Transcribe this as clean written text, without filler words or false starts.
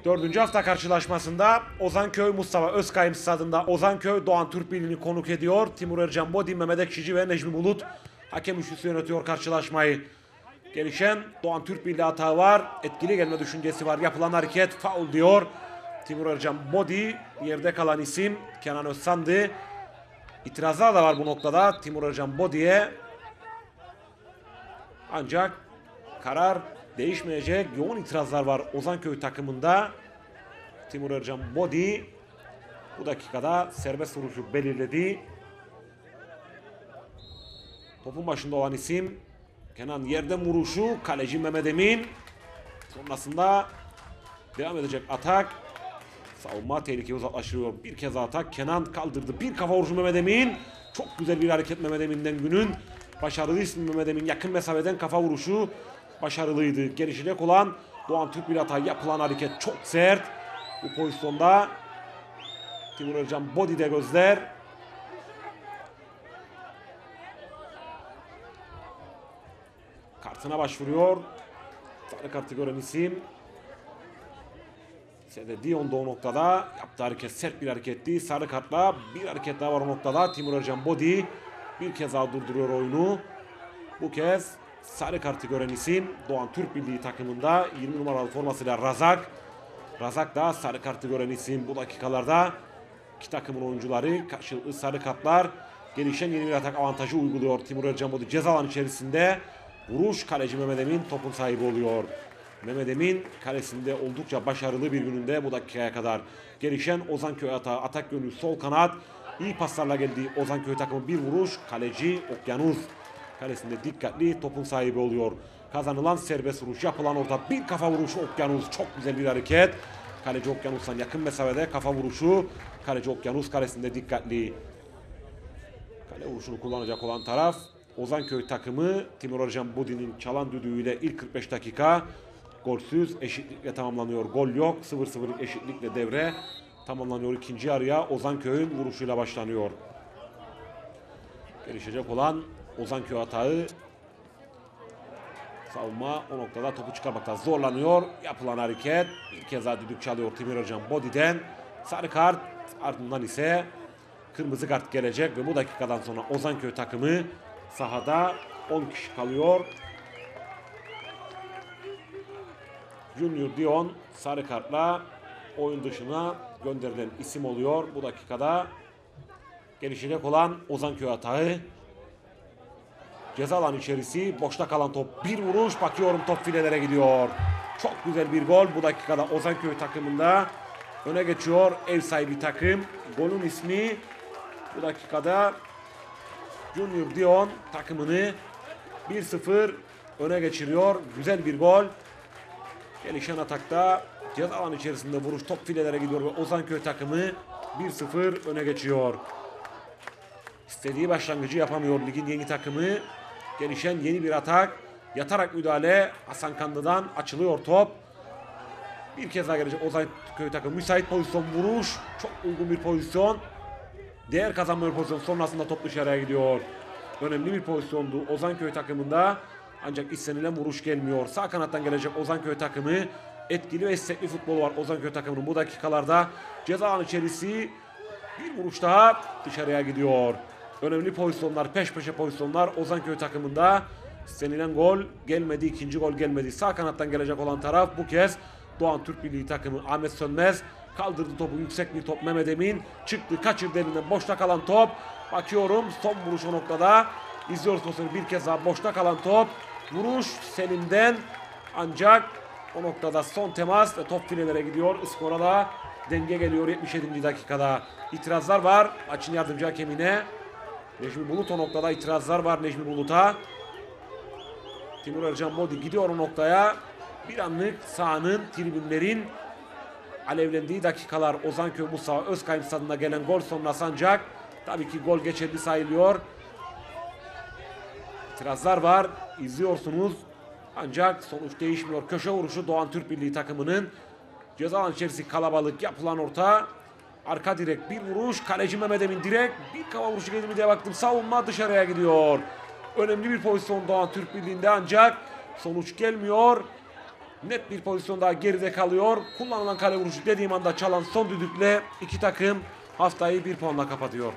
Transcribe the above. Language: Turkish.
Dördüncü hafta karşılaşmasında Ozanköy Mustafa Özkayım stadında Ozanköy Doğan Türk Birliği'ni konuk ediyor. Timur Ercan Bodi, Mehmet Ekşici ve Necmi Bulut hakem üçlüsü yönetiyor karşılaşmayı. Gelişen Doğan Türk Birliği hata var. Etkili gelme düşüncesi var. Yapılan hareket faul diyor. Timur Ercan Bodi, yerde kalan isim Kenan Özsandı. İtirazlar da var bu noktada Timur Ercan Bodi'ye. Ancak karar değişmeyecek. Yoğun itirazlar var Ozanköy takımında. Timur Ercan Bodi bu dakikada serbest vuruşu belirledi. Topun başında olan isim Kenan, yerden vuruşu, kaleci Mehmet Emin. Sonrasında devam edecek atak. Savunma tehlikeyi uzaklaştırıyor. Bir kez atak. Kenan kaldırdı. Bir kafa vuruşu Mehmet Emin. Çok güzel bir hareket Mehmet Emin'den günün. Başarılı ismi Mehmet Emin. Yakın mesafeden kafa vuruşu başarılıydı. Gelişecek olan Doğan Türk bir hata. Yapılan hareket çok sert. Bu pozisyonda Timur Ercan Bodi'de gözler. Kartına başvuruyor. Sarı kartı gören isim Sede Dion da o noktada. Yaptığı hareket sert bir hareketti. Sarı kartla bir hareket daha var o noktada. Timur Ercan Bodi bir kez daha durduruyor oyunu. Bu kez sarı kartı gören isim Doğan Türk Birliği takımında 20 numaralı formasıyla Razak. Razak da sarı kartı gören isim. Bu dakikalarda iki takımın oyuncuları karşılıklı sarı kartlar. Gelişen yeni bir atak avantajı uyguluyor Timur Ercan Bodi ceza alanı içerisinde. Vuruş, kaleci Mehmet Emin topun sahibi oluyor. Mehmet Emin kalesinde oldukça başarılı bir gününde bu dakikaya kadar. Gelişen Ozanköy atağı, atak yönü sol kanat. İyi paslarla geldiği Ozanköy takımı bir vuruş. Kaleci Okyanus kalesinde dikkatli topun sahibi oluyor. Kazanılan serbest vuruş, yapılan orta, bir kafa vuruşu Okyanus. Çok güzel bir hareket. Kaleci Okyanus'tan yakın mesafede kafa vuruşu. Kaleci Okyanus kalesinde dikkatli. Kale vuruşunu kullanacak olan taraf Ozanköy takımı. Timur Ercan Bodi'nin çalan düdüğüyle ilk 45 dakika golsüz, eşitlikle tamamlanıyor. Gol yok. 0-0'lık eşitlikle devre tamamlanıyor. İkinci yarıya Ozanköy'ün vuruşuyla başlanıyor. Gelişecek olan Ozanköy atağı. Savunma o noktada topu çıkarmakta zorlanıyor. Yapılan hareket. Bir kez daha düdük çalıyor Timur Ercan Bodi'den. Sarı kart, ardından ise kırmızı kart gelecek ve bu dakikadan sonra Ozanköy takımı sahada 10 kişi kalıyor. Junior Dion sarı kartla oyun dışına gönderilen isim oluyor. Bu dakikada gelişecek olan Ozanköy atağı. Ceza alanı içerisi, boşta kalan top, bir vuruş, bakıyorum top filelere gidiyor. Çok güzel bir gol bu dakikada Ozanköy takımında öne geçiyor ev sahibi takım. Golün ismi bu dakikada Junior Dion takımını 1-0 öne geçiriyor. Güzel bir gol. Gelişen atakta ceza alanı içerisinde vuruş, top filelere gidiyor ve Ozanköy takımı 1-0 öne geçiyor. İstediği başlangıcı yapamıyor ligin yeni takımı. Gelişen yeni bir atak. Yatarak müdahale. Hasan Kanlı'dan açılıyor top. Bir kez daha gelecek Ozanköy takımı. Müsait pozisyon, vuruş. Çok uygun bir pozisyon. Değer kazanmıyor pozisyon. Sonrasında top dışarıya gidiyor. Önemli bir pozisyondu Ozanköy takımında. Ancak istenilen vuruş gelmiyor. Sağ kanattan gelecek Ozanköy takımı. Etkili ve istekli futbolu var Ozanköy takımının bu dakikalarda. Ceza alanı içerisi, bir vuruş daha dışarıya gidiyor. Önemli pozisyonlar, peş peşe pozisyonlar Ozanköy takımında. İstenilen gol gelmedi, ikinci gol gelmedi. Sağ kanattan gelecek olan taraf bu kez Doğan Türk Birliği takımı. Ahmet Sönmez kaldırdı topu, yüksek bir top Mehmet Emin. Çıktı, kaçırdı elinden boşta kalan top. Bakıyorum son vuruş o noktada. İzliyoruz pozisyonu, bir kez daha boşta kalan top. Vuruş Selim'den, ancak o noktada son temas ve top filelere gidiyor. Skora da denge geliyor 77. dakikada. İtirazlar var maçın yardımcı hakemine. Necmi Bulut o noktada, itirazlar var Necmi Bulut'a. Timur Ercan Bodi gidiyor o noktaya. Bir anlık sahanın, tribünlerin alevlendiği dakikalar Ozanköy Mustafa Özkayım stadında gelen gol sonrası, ancak tabii ki gol geçerli sayılıyor. İtirazlar var, izliyorsunuz. Ancak sonuç değişmiyor. Köşe vuruşu Doğan Türk Birliği takımının. Ceza alanı içerisi kalabalık, yapılan orta. Arka direk, bir vuruş. Kaleci Mehmet Emin direkt. Bir kafa vuruşu geldi mi diye baktım. Savunma dışarıya gidiyor. Önemli bir pozisyon Doğan Türk Birliği'nde, ancak sonuç gelmiyor. net bir pozisyon daha geride kalıyor. Kullanılan kale vuruşu dediğim anda çalan son düdükle iki takım haftayı bir puanla kapatıyor.